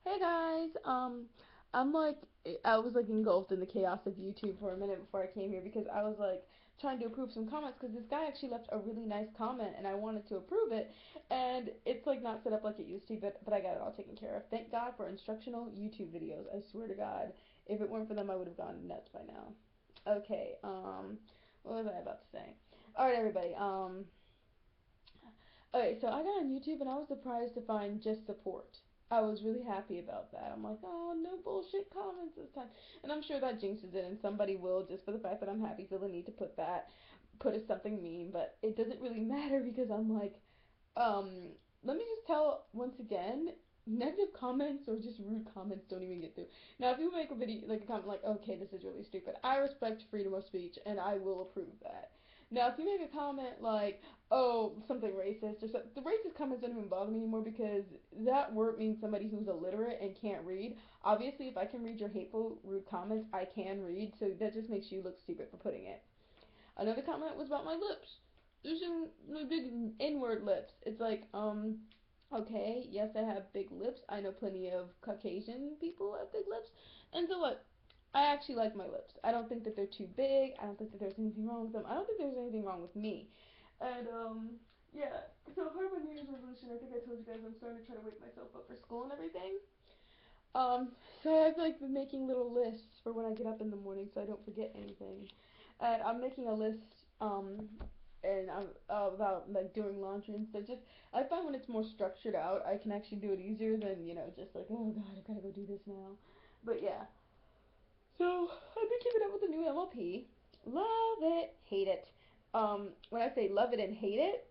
Hey guys, I'm like, I was like engulfed in the chaos of YouTube for a minute before I came here because I was like trying to approve some comments because this guy actually left a really nice comment and I wanted to approve it, and it's like not set up like it used to, but I got it all taken care of. Thank God for instructional YouTube videos. I swear to God, if it weren't for them, I would have gone nuts by now. Okay, what was I about to say? All right, everybody. Okay, so I got on YouTube and I was surprised to find just support. I was really happy about that. I'm like, oh, no bullshit comments this time. And I'm sure that jinxes it, and somebody will, just for the fact that I'm happy, feel the need to put as something mean, but it doesn't really matter because I'm like, um, let me just tell once again, negative comments or just rude comments don't even get through. Now, if you make a video, like a comment like, okay, this is really stupid, I respect freedom of speech and I will approve that. Now, if you make a comment like, oh, something racist or something, the racist comments don't even bother me anymore because that word means somebody who's illiterate and can't read. Obviously, if I can read your hateful, rude comments, I can read, so that just makes you look stupid for putting it. Another comment was about my lips. There's some big inward lips. It's like, okay, yes, I have big lips. I know plenty of Caucasian people have big lips. And so what? I actually like my lips. I don't think that they're too big. I don't think that there's anything wrong with them. I don't think there's anything wrong with me. And, yeah. So part of my New Year's resolution, I think I told you guys I'm starting to try to wake myself up for school and everything. So I've like been making little lists for when I get up in the morning so I don't forget anything. And I'm making a list, and I'm about like doing laundry and stuff. Just I find when it's more structured out, I can actually do it easier than just like, oh god, I gotta go do this now. But yeah, so I've been keeping up with the new MLP. Love it, hate it. When I say love it and hate it,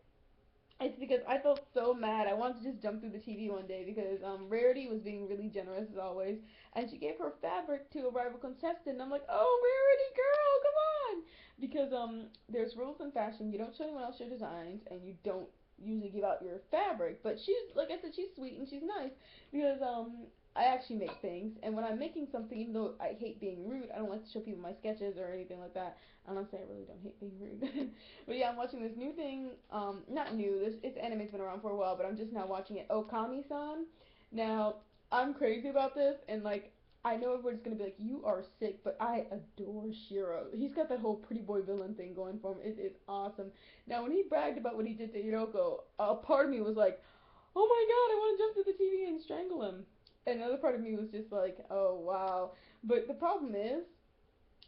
it's because I felt so mad. I wanted to just jump through the TV one day because Rarity was being really generous as always, and she gave her fabric to a rival contestant. And I'm like, oh, Rarity girl, come on! Because there's rules in fashion. You don't show anyone else your designs, and you don't usually give out your fabric. But she's, like I said, she's sweet and she's nice because I actually make things, and when I'm making something, even though I hate being rude, I don't like to show people my sketches or anything like that. Honestly, I really don't hate being rude. But yeah, I'm watching this new thing. Not new. This anime's been around for a while, but I'm just now watching it. Okami-san. Now, I'm crazy about this, and like, I know everybody's gonna be like, "You are sick," but I adore Shiro. He's got that whole pretty boy villain thing going for him. It is awesome. Now, when he bragged about what he did to Hiroko, a part of me was like, "Oh my god, I want to jump to the TV and strangle him." And another part of me was just like, "Oh wow." But the problem is,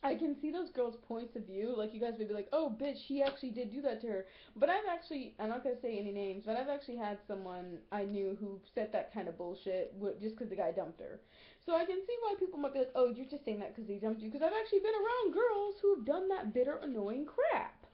I can see those girls' points of view. Like, you guys would be like, oh, bitch, he actually did do that to her. But I'm not going to say any names, but I've actually had someone I knew who said that kind of bullshit just because the guy dumped her. So I can see why people might be like, oh, you're just saying that because he dumped you. Because I've actually been around girls who've done that bitter, annoying crap.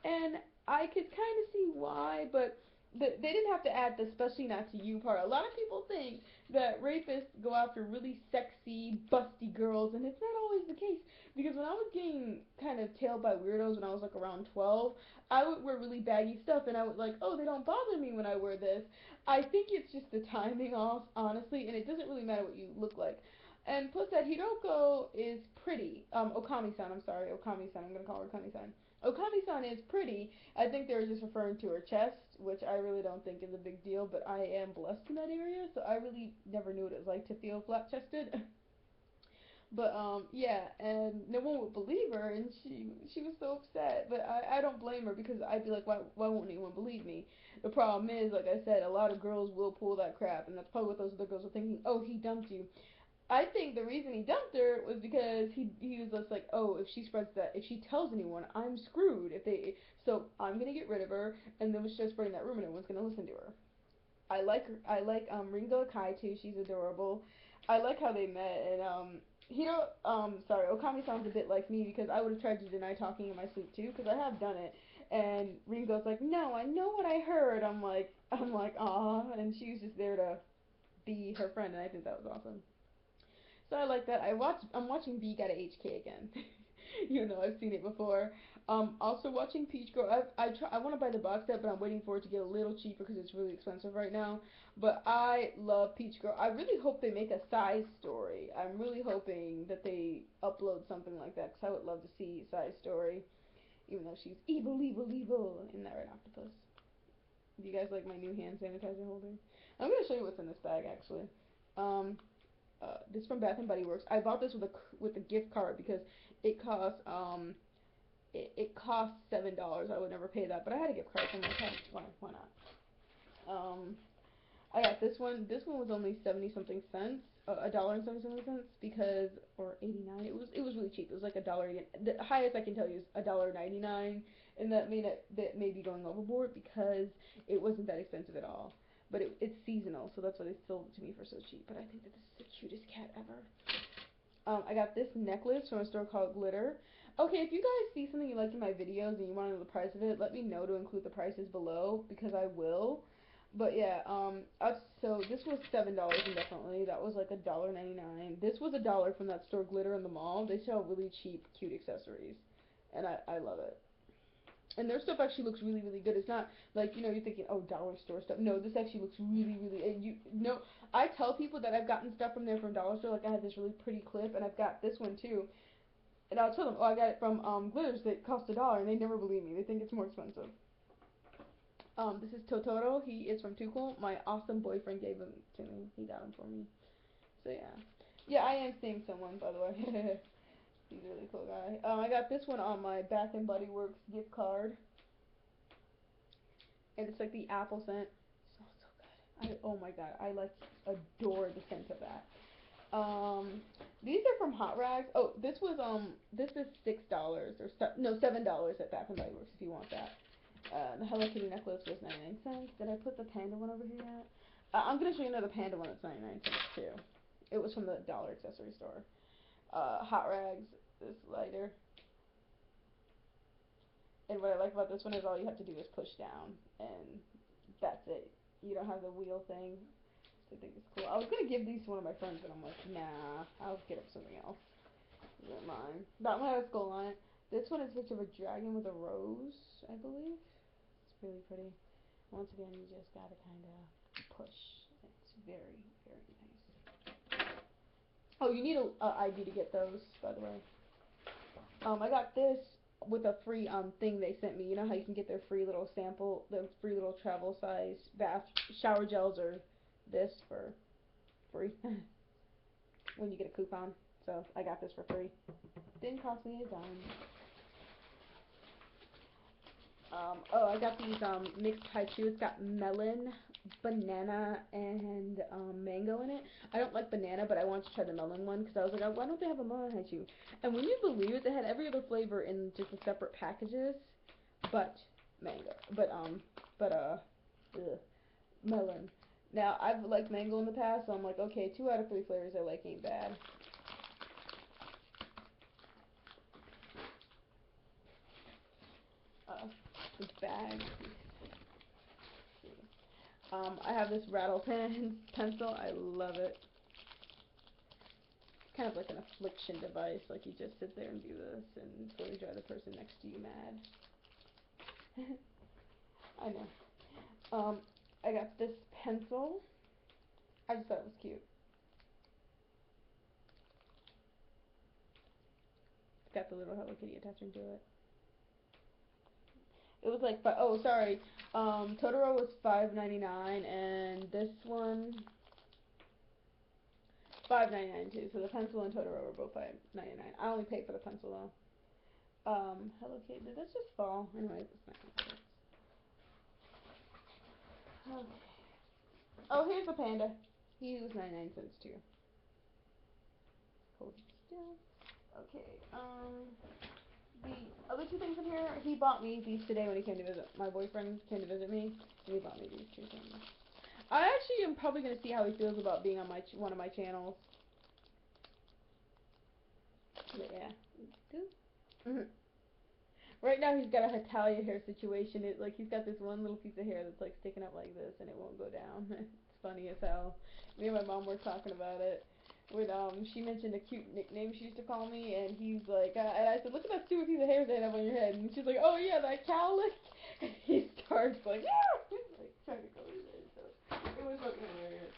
And I could kind of see why, but they didn't have to add the especially not to you part. A lot of people think that rapists go after really sexy, busty girls, and it's not always the case. Because when I was getting kind of tailed by weirdos when I was like around 12, I would wear really baggy stuff, and I was like, oh, they don't bother me when I wear this. I think it's just the timing off, honestly, and it doesn't really matter what you look like. And plus that Hiroko is pretty. Okami-san, I'm sorry, Okami-san, I'm gonna call her Okami-san. Okami-san is pretty. I think they were just referring to her chest, which I really don't think is a big deal, but I am blessed in that area, so I really never knew what it was like to feel flat-chested. But yeah, and no one would believe her, and she was so upset. But I don't blame her because I'd be like, why won't anyone believe me? The problem is, like I said, a lot of girls will pull that crap, and that's probably what those other girls were thinking. Oh, he dumped you. I think the reason he dumped her was because he was just like, oh, if she spreads that, if she tells anyone, I'm screwed. So I'm gonna get rid of her, and then was just spreading that rumor, no one's gonna listen to her. I like her. I like Ringo Kai too. She's adorable. I like how they met, and sorry, Okami sounds a bit like me because I would have tried to deny talking in my sleep too because I have done it. And Ringo's like, no, I know what I heard. I'm like, ah, and she was just there to be her friend, and I think that was awesome. So I like that. I'm watching V Gotta HK again. You know, I've seen it before. Also watching Peach Girl. I want to buy the box set, but I'm waiting for it to get a little cheaper because it's really expensive right now. But I love Peach Girl. I really hope they make a size story. I'm really hoping that they upload something like that because I would love to see size story, even though she's evil, evil, evil. Isn't that right, Octopus? Do you guys like my new hand sanitizer holder? I'm gonna show you what's in this bag actually. This from Bath and Body Works. I bought this with a gift card because it cost it cost $7. I would never pay that, but I had a gift card, so I'm like, hey, why not? I got this one. This one was only 70 something cents, a dollar and 70 something cents because, or 89. It was really cheap. It was like a dollar. The highest I can tell you is $1.99, and that may be going overboard because it wasn't that expensive at all. But it's seasonal, so that's why they sold it to me for so cheap. But I think that this is the cutest cat ever. I got this necklace from a store called Glitter. Okay, if you guys see something you like in my videos and you want to know the price of it, let me know to include the prices below because I will. But yeah, so this was $7 indefinitely. That was like $1.99. This was $1 from that store Glitter in the mall. They sell really cheap, cute accessories, and I love it. And their stuff actually looks really, really good. It's not like, you're thinking, oh, dollar store stuff. No, this actually looks really, really, and I tell people that I've gotten stuff from there from dollar store. Like I have this really pretty clip, and I've got this one too. And I'll tell them, oh, I got it from Glitters that cost $1, and they never believe me. They think it's more expensive. This is Totoro. He is from Tukul. My awesome boyfriend gave him to me. He got him for me. So yeah. Yeah, I am seeing someone, by the way. He's a really cool guy. I got this one on my Bath and Body Works gift card. And it's like the apple scent. So good. Oh my god, I adore the scent of that. These are from Hot Rags. Oh, this is $6 or no, $7 at Bath and Body Works if you want that. The Hello Kitty necklace was 99 cents. Did I put the panda one over here yet? I'm gonna show you another panda one that's 99 cents too. It was from the dollar accessory store. Hot Rags, this lighter. And what I like about this one is all you have to do is push down, and that's it. You don't have the wheel thing. So I think it's cool. I was gonna give these to one of my friends, but I'm like, nah, I'll get up something else. These are mine. That one has a skull on it. This one is a picture of a dragon with a rose, I believe. It's really pretty. Once again, you just gotta kind of push. It's very, very nice. Oh, you need a ID to get those, by the way. I got this with a free thing they sent me. You know how you can get their free little sample, their free little travel size bath shower gels or this for free when you get a coupon. So I got this for free. Didn't cost me a dime. I got these mixed haiku. It's got melon, banana, and mango in it. I don't like banana, but I wanted to try the melon one because I was like, oh, why don't they have a melon haiku? And when you believe it, they had every other flavor in just the separate packages, but mango. Melon. Now I've liked mango in the past, so I'm like, okay, 2 out of 3 flavors I like ain't bad. This bag. I have this rattle pen pencil. I love it. It's kind of like an affliction device. Like you just sit there and do this and totally drive the person next to you mad. I know. I got this pencil. I just thought it was cute. It's got the little Hello Kitty attachment to it. It was like, oh, sorry. Totoro was $5.99, and this one $5.99 too. So the pencil and Totoro were both $5.99. I only paid for the pencil though. Hello Kitty. Did this just fall? Anyway, it's not gonna okay. Oh, here's the panda. He was 99 cents too. Hold still. Okay. The other 2 things in here, he bought me these today when he came to visit. My boyfriend came to visit me, and he bought me these 2 things. I actually am probably gonna see how he feels about being on one of my channels. But yeah. Right now he's got a Hatalia hair situation. He's got this one little piece of hair that's like sticking up like this, and it won't go down. It's funny as hell. Me and my mom were talking about it. When she mentioned a cute nickname she used to call me, and he's like, and I said, look at that stupid piece of hair they have on your head, and she's like, oh yeah, that cowlick. And he starts like, ah! He's like trying to go his head. So it was fucking hilarious.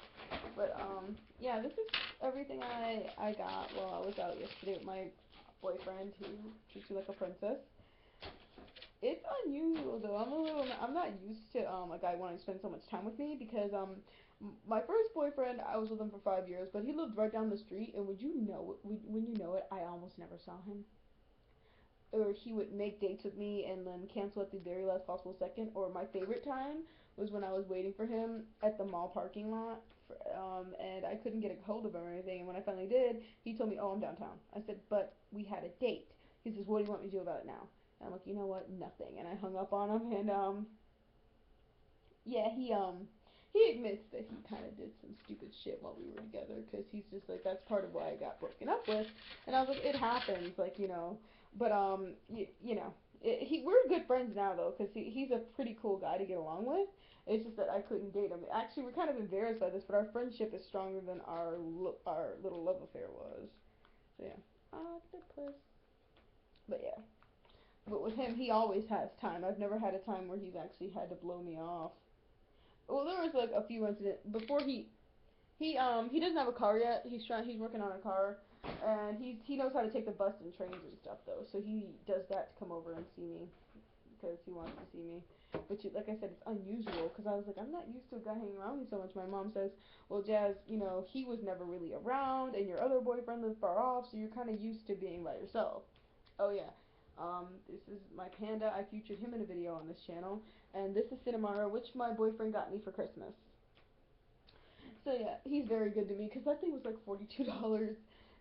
But yeah, this is everything I got while I was out yesterday with my boyfriend who treats you like a princess. It's unusual though. I'm not used to a guy wanting to spend so much time with me because my first boyfriend, I was with him for 5 years, but he lived right down the street, and would you know it, when you know it, I almost never saw him. Or he would make dates with me and then cancel at the very last possible second. Or my favorite time was when I was waiting for him at the mall parking lot, and I couldn't get a hold of him or anything. And when I finally did, he told me, "Oh, I'm downtown." I said, "But we had a date." He says, "What do you want me to do about it now?" And I'm like, "You know what? Nothing." And I hung up on him, and yeah, he admits that he kind of did some stupid shit while we were together, because he's just like, that's part of why I got broken up with. And I was like, it happens, like, but you know, we're good friends now though, because he's a pretty cool guy to get along with. It's just that I couldn't date him. Actually, we're kind of embarrassed by this, but our friendship is stronger than our little love affair was. So yeah, octopus. But yeah, but with him, he always has time. I've never had a time where he's actually had to blow me off. Well, there was like a few incidents before he doesn't have a car yet. He's working on a car, and he knows how to take the bus and trains and stuff though. So he does that to come over and see me because he wants to see me. Which, like I said, it's unusual because I was like, I'm not used to a guy hanging around me so much. My mom says, well, Jazz, he was never really around, and your other boyfriend lived far off, so you're kind of used to being by yourself. Oh yeah. This is my panda. I featured him in a video on this channel, and this is Cinnamara, which my boyfriend got me for Christmas. So yeah, he's very good to me because that thing was like $42,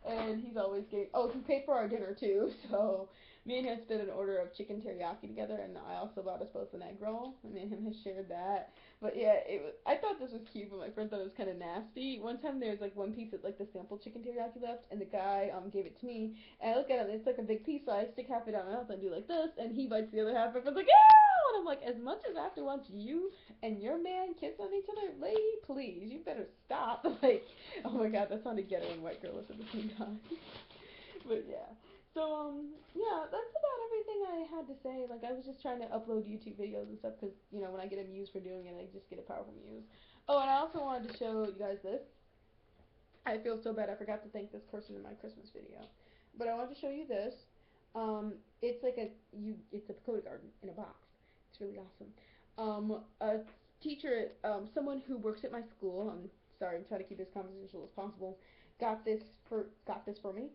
and he's always getting. Oh, he paid for our dinner too. So me and him split an order of chicken teriyaki together, and I also bought us both an egg roll. And me and him has shared that. But yeah, it was. I thought this was cute, but my friend thought it was kind of nasty. One time there was like one piece of like the sample chicken teriyaki left, and the guy gave it to me, and I look at it, and it's like a big piece, so I stick half it out my mouth and do like this, and he bites the other half, and I was like, ew! And I'm like, as much as I have to watch you and your man kiss on each other, lady, please, you better stop. Like, oh my god, that sounded ghetto and white girl at the same time. But yeah. So, yeah, that's about everything I had to say. Like, I was just trying to upload YouTube videos and stuff because, when I get a muse for doing it, I just get a powerful muse. Oh, and I also wanted to show you guys this. I feel so bad I forgot to thank this person in my Christmas video. But I wanted to show you this. It's like it's a pagoda garden in a box. It's really awesome. A teacher, someone who works at my school. I'm sorry, I'm trying to keep this confidential as possible. Got this for me.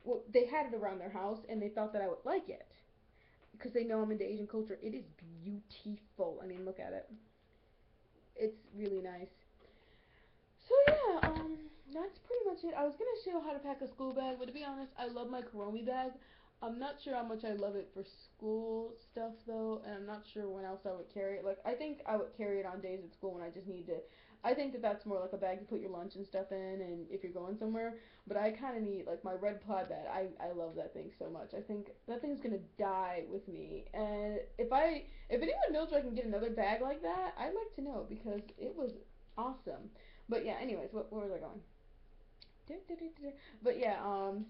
Well, they had it around their house, and they thought that I would like it because they know I'm into Asian culture. It is beautiful. I mean, look at it. It's really nice. So yeah, that's pretty much it. I was gonna show how to pack a school bag, but to be honest, I love my Kuromi bag. I'm not sure how much I love it for school stuff though, and I'm not sure when else I would carry it. Like, I think I would carry it on days at school when I just need to. I think that that's more like a bag to put your lunch and stuff in, and if you're going somewhere. But I kind of need like my red plaid bag. I love that thing so much. I think that thing's gonna die with me. And if anyone knows where I can get another bag like that, I'd like to know because it was awesome. But yeah, anyways, where was I going? But yeah,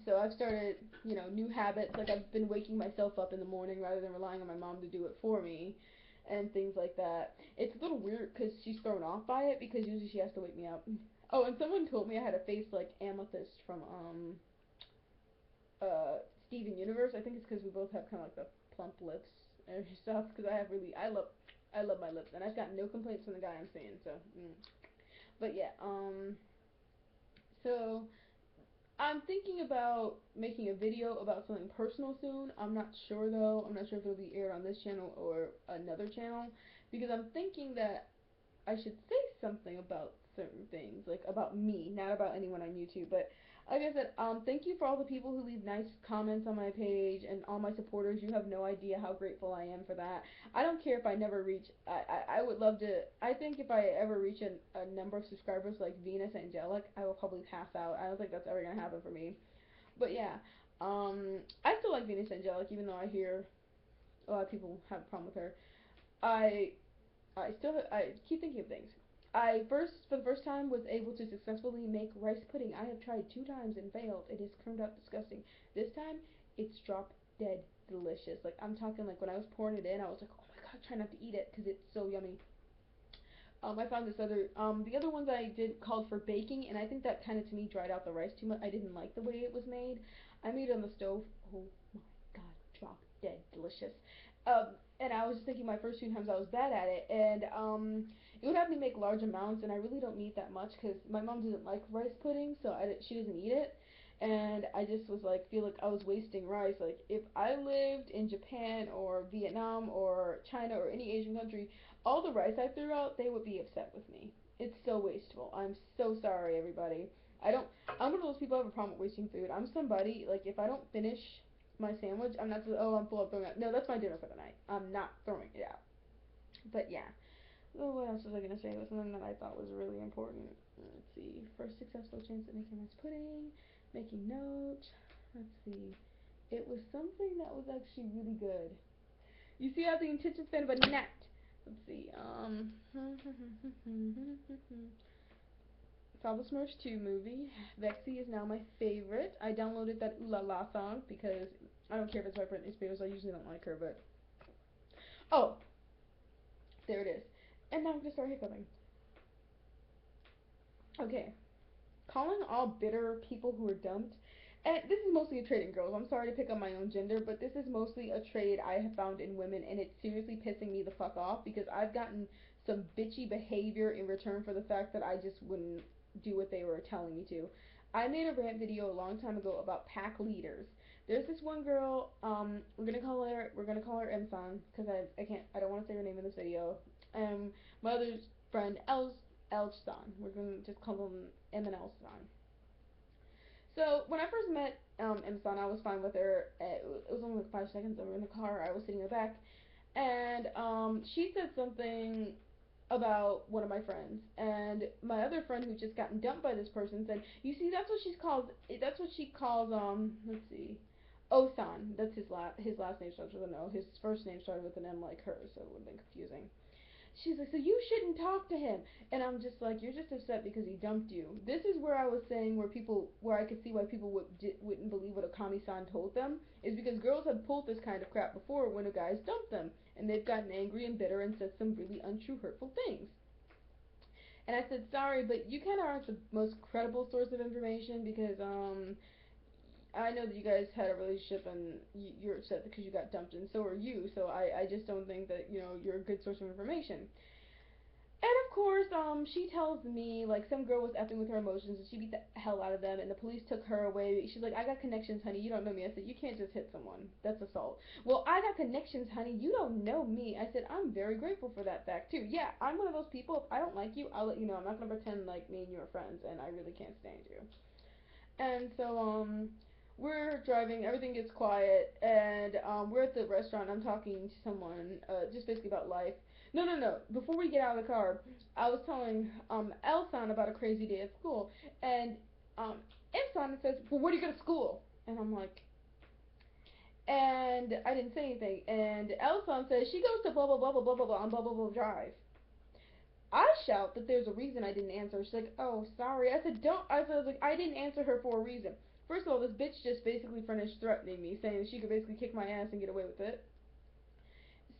so I've started, new habits. Like, I've been waking myself up in the morning rather than relying on my mom to do it for me, and things like that. It's a little weird because she's thrown off by it because usually she has to wake me up. Oh, and someone told me I had a face like Amethyst from Steven Universe. I think it's because we both have kind of like the plump lips and stuff. Because I love my lips, and I've got no complaints from the guy I'm seeing. So, but yeah, so I'm thinking about making a video about something personal soon. I'm not sure though. I'm not sure if it'll be aired on this channel or another channel because I'm thinking that I should say something about certain things, like about me, not about anyone on YouTube. But like I said, thank you for all the people who leave nice comments on my page and all my supporters. You have no idea how grateful I am for that. I don't care if I never reach. I would love to. I think if I ever reach a number of subscribers like Venus Angelic, I will probably pass out. I don't think that's ever gonna happen for me. But yeah, I still like Venus Angelic, even though I hear a lot of people have a problem with her. I I keep thinking of things. For the first time, was able to successfully make rice pudding. I have tried 2 times and failed. It has turned out disgusting. This time, it's drop dead delicious. Like, I'm talking like when I was pouring it in, I was like, oh my god, try not to eat it because it's so yummy. I found the other ones I did called for baking, and I think that kind of to me dried out the rice too much. I didn't like the way it was made. I made it on the stove. Oh my god, drop dead delicious. Um, and I was just thinking my first few times I was bad at it, and it would have me make large amounts, and I really don't need that much because my mom doesn't like rice pudding, so she doesn't eat it. And I just was like, feel like I was wasting rice. Like, if I lived in Japan or Vietnam or China or any Asian country, all the rice I threw out, they would be upset with me. It's so wasteful. I'm so sorry, everybody. I don't. I'm one of those people who have a problem with wasting food. I'm somebody like if I don't finish my sandwich, I'm not just oh I'm full of throwing it. No, that's my dinner for the night. I'm not throwing it out. But yeah. Oh, what else was I gonna say? It was something that I thought was really important. Let's see. First successful chance at making rice pudding, making notes. Let's see. It was something that was actually really good. You see how the attention span of a gnat. Let's see. Saw the Smurfs 2 movie. Vexy is now my favorite. I downloaded that Ooh La La song because I don't care if it's by Britney Spears. I usually don't like her, but oh, there it is. And now I'm gonna start hiccuping. Okay, calling all bitter people who are dumped. And this is mostly a trait in girls. I'm sorry to pick up my own gender, but this is mostly a trait I have found in women, and it's seriously pissing me the fuck off because I've gotten some bitchy behavior in return for the fact that I just wouldn't do what they were telling me to. I made a rant video a long time ago about pack leaders. There's this one girl. We're gonna call her Emsan because I don't want to say her name in this video. My other friend Elsan. We're gonna just call them M and Elsan. So when I first met Emsan, I was fine with her. It was only like 5 seconds. We were in the car. I was sitting in the back, and she said something about one of my friends, and my other friend who just gotten dumped by this person said, "You see, that's what she's called. That's what she calls Let's see, Osan. That's his last name starts with an O. His first name started with an M like hers, so it would have been confusing." She's like, so you shouldn't talk to him. And I'm just like, you're just upset because he dumped you. This is where I was saying where I could see why people wouldn't believe what Okami-san told them, is because girls have pulled this kind of crap before when a guy's dumped them. And they've gotten angry and bitter and said some really untrue, hurtful things. And I said, sorry, but you kind of aren't the most credible source of information because, I know that you guys had a relationship and you're upset because you got dumped and so are you. So I just don't think that, you're a good source of information. And of course, she tells me like some girl was effing with her emotions and she beat the hell out of them and the police took her away. She's like, I got connections, honey. You don't know me. I said, you can't just hit someone. That's assault. Well, I got connections, honey. You don't know me. I said, I'm very grateful for that fact too. Yeah, I'm one of those people. If I don't like you, I'll let you know. I'm not gonna pretend like me and you are friends and I really can't stand you. And so we're driving, everything gets quiet, and we're at the restaurant. I'm talking to someone, just basically about life. No, no, no. Before we get out of the car, I was telling Elson about a crazy day at school, and um, Elson says, "Well, where do you go to school?" And I'm like, and I didn't say anything. And Elson says she goes to blah blah blah blah blah blah blah on blah blah blah drive. I shout that there's a reason I didn't answer. She's like, "Oh, sorry." I said, "Don't." I was like, "I didn't answer her for a reason." First of all, this bitch just basically finished threatening me, saying that she could basically kick my ass and get away with it.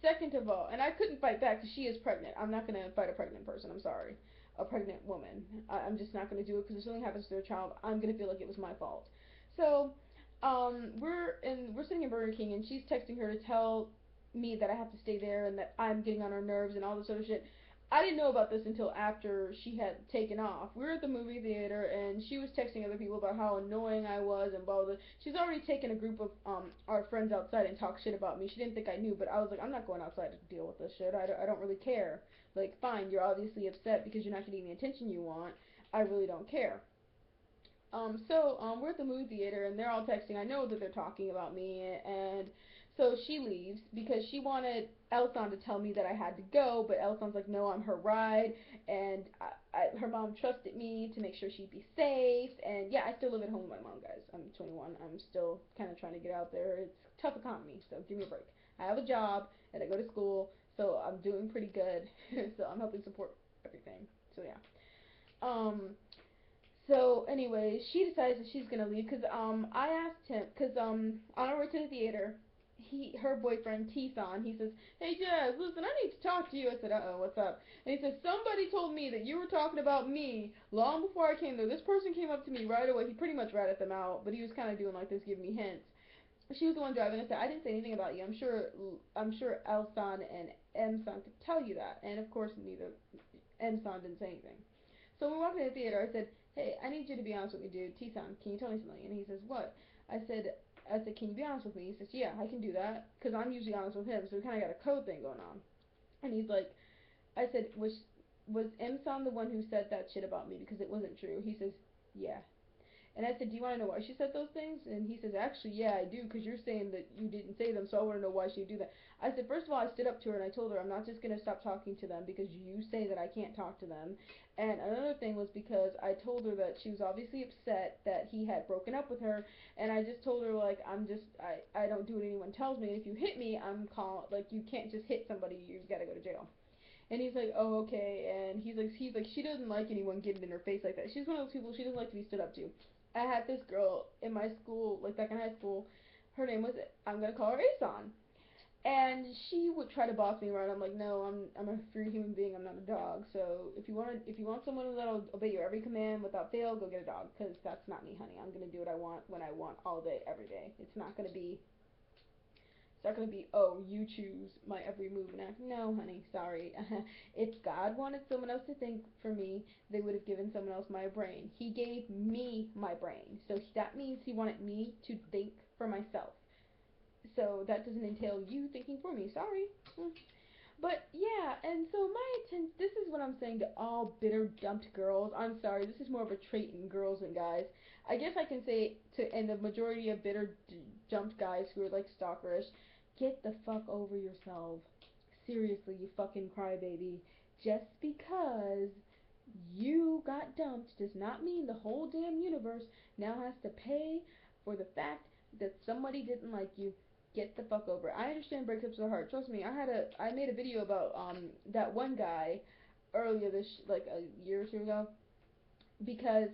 Second of all, and I couldn't fight back because she is pregnant. I'm not gonna fight a pregnant person. I'm sorry, a pregnant woman. I'm just not gonna do it because if something happens to their child, I'm gonna feel like it was my fault. So, we're sitting in Burger King and she's texting her to tell me that I have to stay there and that I'm getting on her nerves and all this other shit. I didn't know about this until after she had taken off. We were at the movie theater and she was texting other people about how annoying I was and blah blah. She's already taken a group of our friends outside and talked shit about me. She didn't think I knew, but I was like, I'm not going outside to deal with this shit. I don't really care. Like, fine, you're obviously upset because you're not getting the attention you want. I really don't care. We're at the movie theater and they're all texting. I know that they're talking about me, and so she leaves because she wanted Elson to tell me that I had to go, but Elson's like, no, I'm her ride, and her mom trusted me to make sure she'd be safe, and yeah, I still live at home with my mom, guys. I'm 21. I'm still kind of trying to get out there. It's a tough economy, so give me a break. I have a job and I go to school, so I'm doing pretty good. So I'm helping support everything. So yeah. Um, so anyway, she decides that she's gonna leave because I asked him because on our way to the theater, her boyfriend T-Son, he says, "Hey Jazz, listen, I need to talk to you." I said, "Uh oh, what's up?" And he says, "Somebody told me that you were talking about me long before I came there. This person came up to me right away. He pretty much ratted them out, but he was kind of doing like this, giving me hints." she was the one driving. I said, I didn't say anything about you. I'm sure Elson and Mson could tell you that. And of course, neither Mson didn't say anything. So we walked in the theater. I said, hey, I need you to be honest with me, dude. T-San, can you tell me something? And he says, what? I said, can you be honest with me? He says, yeah, I can do that, because I'm usually honest with him. So we kind of got a code thing going on. And he's like, I said, was Mson the one who said that shit about me because it wasn't true? He says, yeah. And I said, do you want to know why she said those things? And he says, actually, yeah, I do, because you're saying that you didn't say them, so I want to know why she would do that. I said, first of all, I stood up to her and I told her I'm not just going to stop talking to them because you say that I can't talk to them. And another thing was because I told her that she was obviously upset that he had broken up with her, and I just told her, like, I don't do what anyone tells me, and if you hit me, like, you can't just hit somebody, you've got to go to jail. And he's like, oh, okay. And he's like, she doesn't like anyone getting in her face like that. She's one of those people, she doesn't like to be stood up to. I had this girl in my school, like back in high school. Her name was, I'm gonna call her Ason, and she would try to boss me around. I'm like, no, I'm a free human being. I'm not a dog. So if you want someone that'll obey your every command without fail, go get a dog, because that's not me, honey. I'm gonna do what I want when I want, all day, every day. It's not gonna be, oh, you choose my every move and act. No, honey, sorry. If God wanted someone else to think for me, they would have given someone else my brain. He gave me my brain. So that means he wanted me to think for myself. So that doesn't entail you thinking for me. Sorry. But yeah, and so this is what I'm saying to all bitter, dumped girls. I'm sorry, this is more of a trait in girls than guys. I guess I can say and the majority of bitter, dumped guys who are like stalkerish, get the fuck over yourself. Seriously, you fucking crybaby. Just because you got dumped does not mean the whole damn universe now has to pay for the fact that somebody didn't like you. Get the fuck over it. I understand breakups are hard. Trust me, I made a video about that one guy earlier like a year or two ago, because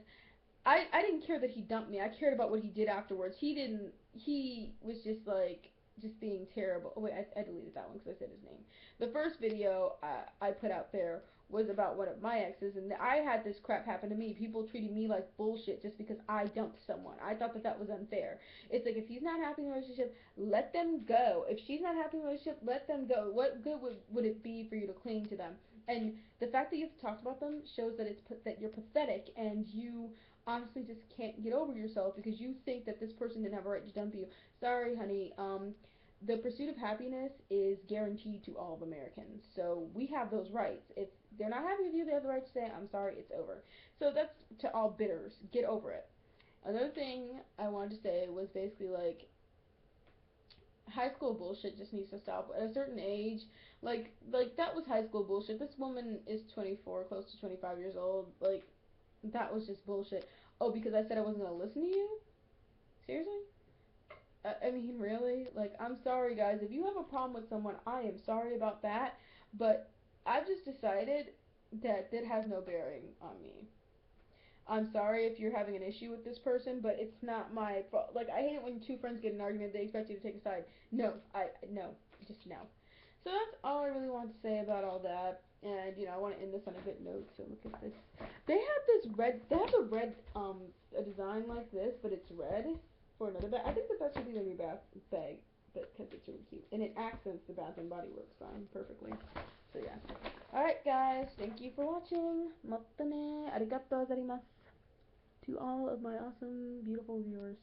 I didn't care that he dumped me. I cared about what he did afterwards. He was just like, just being terrible. Oh, wait, I deleted that one because I said his name. The first video I put out there was about one of my exes, and I had this crap happen to me. People treating me like bullshit just because I dumped someone. I thought that was unfair. It's like, if he's not happy in a relationship, let them go. If she's not happy in a relationship, let them go. What good would it be for you to cling to them? And the fact that you've talked about them shows that you're pathetic, and you honestly just can't get over yourself because you think that this person didn't have a right to dump you. Sorry, honey. The pursuit of happiness is guaranteed to all of Americans. So we have those rights. If they're not happy with you, they have the right to say, I'm sorry, it's over. So that's to all bitters. Get over it. Another thing I wanted to say was basically like, high school bullshit just needs to stop at a certain age. Like that was high school bullshit. This woman is 24, close to 25 years old. Like, that was just bullshit. Oh, because I said I wasn't gonna listen to you? Seriously? I mean, really? Like, I'm sorry, guys. If you have a problem with someone, I am sorry about that. But I've just decided that that has no bearing on me. I'm sorry if you're having an issue with this person, but it's not my fault. Like, I hate it when two friends get in an argument, they expect you to take a side. No, just no. So that's all I really want to say about all that. And, I want to end this on a good note, so look at this. They have a design like this, but it's red for another bag. I think that should be the new bath bag, but because it's really cute. And it accents the Bath and Body Works sign perfectly. So yeah. Alright guys, thank you for watching. Mata ne, arigatou gozaimasu to all of my awesome, beautiful viewers.